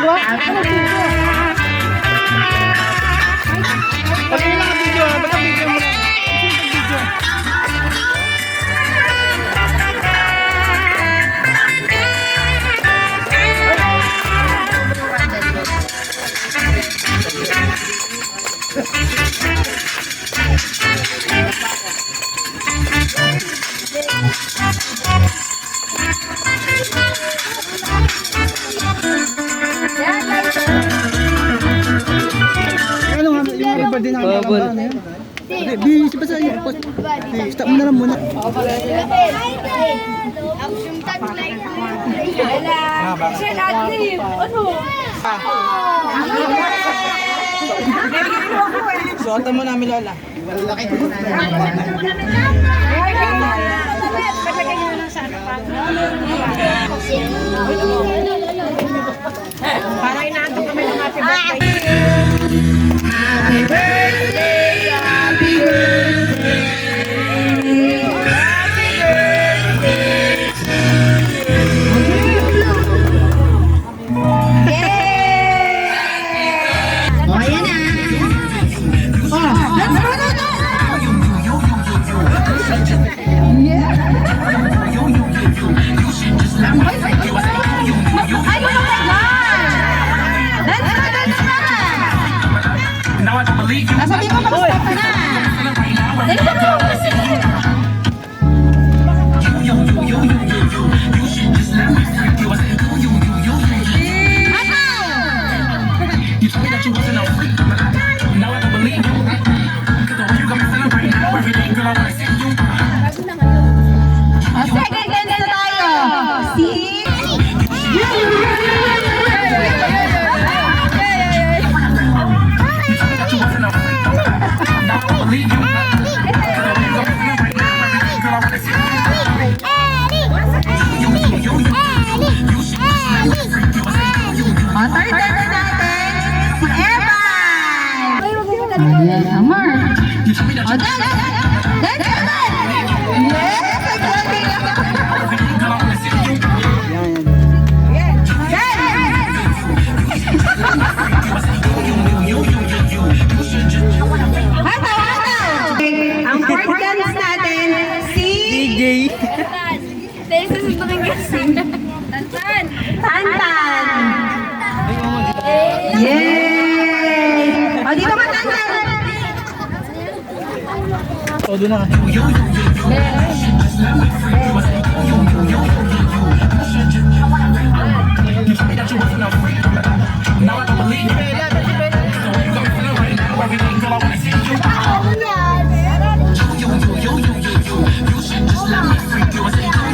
video? Ano video? Pag wala ka video, ba't ang video mo lang? Video. Ano nga yung birthday na kami na yun? Di, basta yun. Stop mo na lang muna. Suotan mo namin, Lola. Parang inaantok kami ng happy birthday. Happy birthday, happy birthday, happy birthday. Yay! Oh, ayan na. Oh, let's go na. Yeah. Ay, oh my God! Let's go, let's go! Nasabi ko mag-stop na! Let's go! Second dance na tayo! See? Third dance natin, si Evan! Ayan, Amar! O, dance! Dance naman! Yes! Ang fourth dance natin, si DJ. Tantan! Yay! O, dito ba Tantan? Todo na.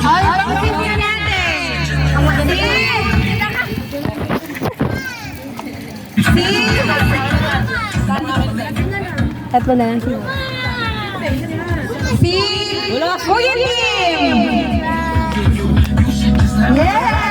Ay, pag-sing na natin! Tatlo na lang siya. Si Kuya Kim! Yeah!